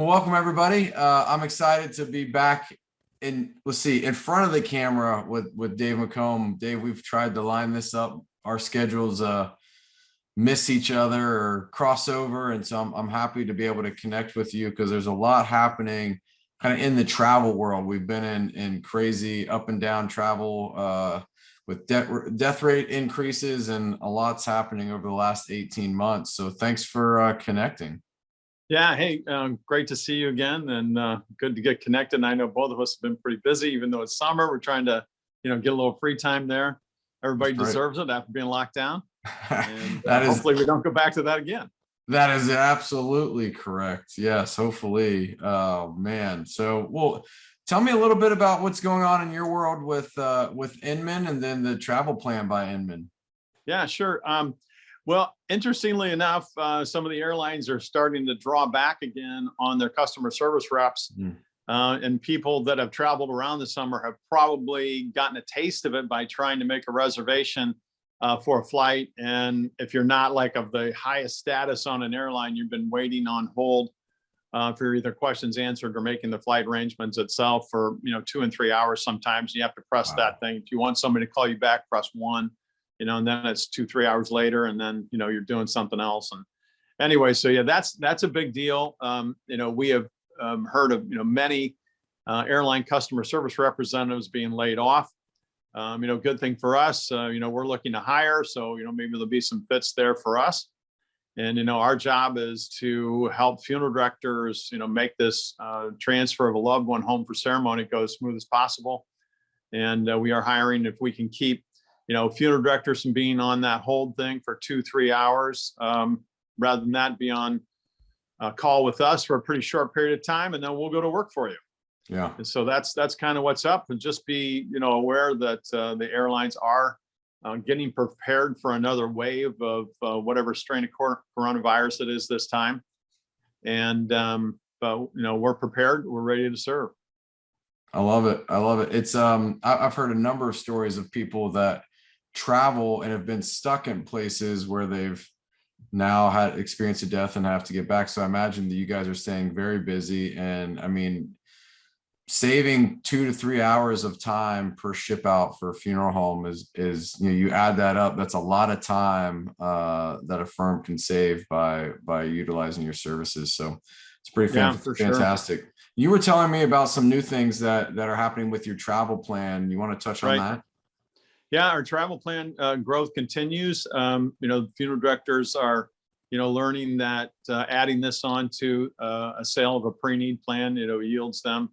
Well, welcome everybody. I'm excited to be back in front of the camera with Dave McComb. Dave, we've tried to line this up. Our schedules miss each other or cross over, and so I'm happy to be able to connect with you because there's a lot happening kind of in the travel world. We've been in crazy up and down travel with death rate increases, and a lot's happening over the last 18 months. So thanks for connecting. Yeah, hey, great to see you again, and good to get connected. And I know both of us have been pretty busy, even though it's summer. We're trying to, get a little free time there. Everybody deserves it after being locked down, and hopefully we don't go back to that again. That is absolutely correct. Yes, hopefully. Oh man. So, well, tell me a little bit about what's going on in your world with Inman, and then the travel plan by Inman. Yeah, sure. Well, interestingly enough, some of the airlines are starting to draw back again on their customer service reps. And people that have traveled around the summer have probably gotten a taste of it by trying to make a reservation for a flight. And if you're not like of the highest status on an airline, you've been waiting on hold for either questions answered or making the flight arrangements itself for 2 and 3 hours. Sometimes you have to press that thing. If you want somebody to call you back, press 1. And then it's 2-3 hours later, and then you're doing something else. And anyway, so yeah, that's a big deal. We have heard of many airline customer service representatives being laid off. Good thing for us. We're looking to hire, so maybe there'll be some fits there for us. And our job is to help funeral directors make this transfer of a loved one home for ceremony go as smooth as possible. And we are hiring if we can keep funeral directors from being on that hold thing for 2-3 hours, rather than that be on a call with us for a pretty short period of time, and then we'll go to work for you. Yeah. And so that's kind of what's up. And just be aware that the airlines are getting prepared for another wave of whatever strain of coronavirus it is this time. And but we're prepared. We're ready to serve. I love it. I love it. It's I've heard a number of stories of people that travel and have been stuck in places where they've now had experience of death and have to get back. So I imagine that you guys are staying very busy, and I mean, saving 2 to 3 hours of time per ship out for a funeral home is you add that up, that's a lot of time that a firm can save by utilizing your services. So it's pretty fantastic. Sure. You were telling me about some new things that are happening with your travel plan. You want to touch on that? Yeah, our travel plan growth continues. Funeral directors are, learning that adding this on to a sale of a pre-need plan, yields them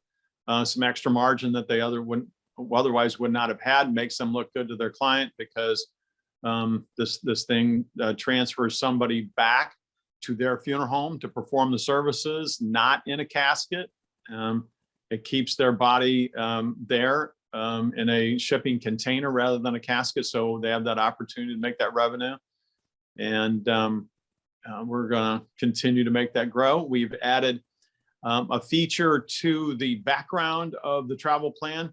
some extra margin that they otherwise would not have had, makes them look good to their client, because this thing transfers somebody back to their funeral home to perform the services, not in a casket. It keeps their body there in a shipping container rather than a casket, so they have that opportunity to make that revenue. And we're going to continue to make that grow. We've added a feature to the background of the travel plan,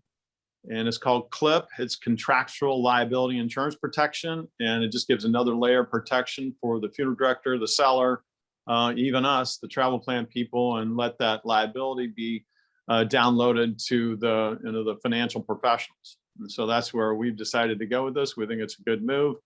and it's called CLIP. It's contractual liability insurance protection, and it just gives another layer of protection for the funeral director, the seller, even us, the travel plan people, and let that liability be downloaded to the financial professionals. And so that's where we've decided to go with this. We think it's a good move.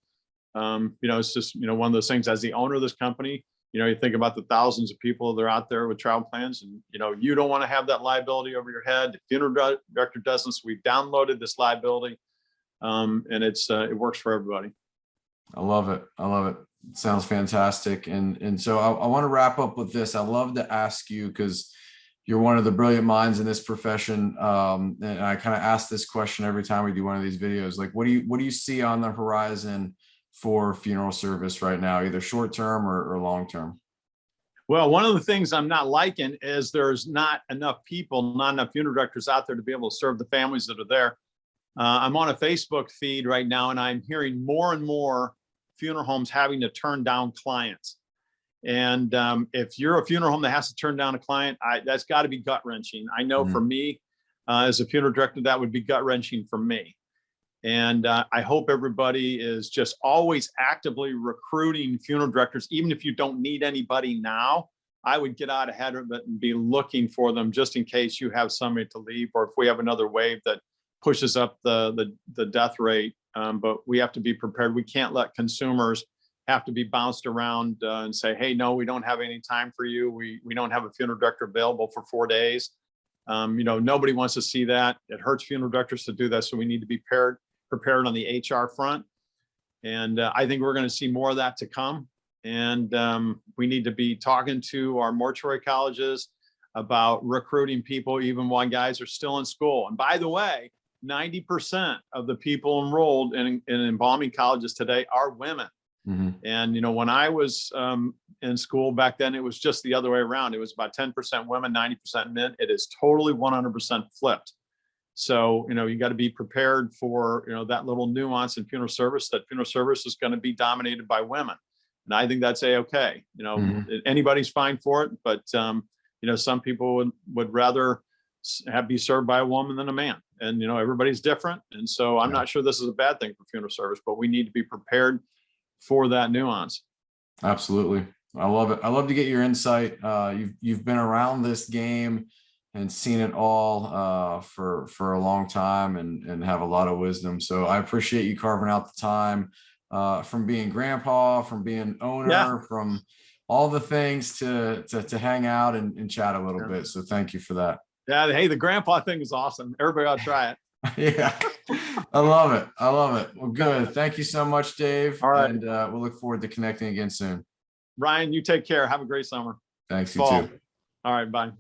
It's just one of those things. As the owner of this company, you think about the thousands of people that are out there with travel plans, and you don't want to have that liability over your head. The funeral director doesn't. So we've downloaded this liability, and it works for everybody. I love it. I love it. It sounds fantastic. And so I want to wrap up with this. I love to ask you, because you're one of the brilliant minds in this profession. And I kind of ask this question every time we do one of these videos. Like, what do you see on the horizon for funeral service right now, either short term or long term? Well, one of the things I'm not liking is there's not enough people, not enough funeral directors out there to be able to serve the families that are there. I'm on a Facebook feed right now, and I'm hearing more and more funeral homes having to turn down clients. And if you're a funeral home that has to turn down a client, that's got to be gut wrenching. I know for me, as a funeral director, that would be gut wrenching for me. And I hope everybody is just always actively recruiting funeral directors, even if you don't need anybody now. I would get out ahead of it and be looking for them just in case you have somebody to leave, or if we have another wave that pushes up the death rate. But we have to be prepared. We can't let consumers have to be bounced around and say, hey, no, we don't have any time for you. We don't have a funeral director available for 4 days. Nobody wants to see that. It hurts funeral directors to do that. So we need to be prepared on the HR front. And I think we're going to see more of that to come. And we need to be talking to our mortuary colleges about recruiting people even while guys are still in school. And by the way, 90% of the people enrolled in embalming colleges today are women. Mm-hmm. And, when I was in school back then, it was just the other way around. It was about 10% women, 90% men. It is totally 100% flipped. So, you got to be prepared for, that little nuance in funeral service, that funeral service is going to be dominated by women. And I think that's A-okay. Mm-hmm. Anybody's fine for it, but, some people would rather be served by a woman than a man. And, everybody's different. And so I'm not sure this is a bad thing for funeral service, but we need to be prepared for that nuance. Absolutely. I love it. I love to get your insight. You've been around this game and seen it all for a long time and have a lot of wisdom. So I appreciate you carving out the time from being grandpa, from being owner, from all the things to hang out and chat a little bit. So thank you for that. Yeah. Hey, the grandpa thing is awesome. Everybody ought to try it. Yeah, I love it. I love it. Well, good. Thank you so much, Dave. All right. And we'll look forward to connecting again soon. Ryan, you take care. Have a great summer. Thanks. You Fall. too. All right. Bye.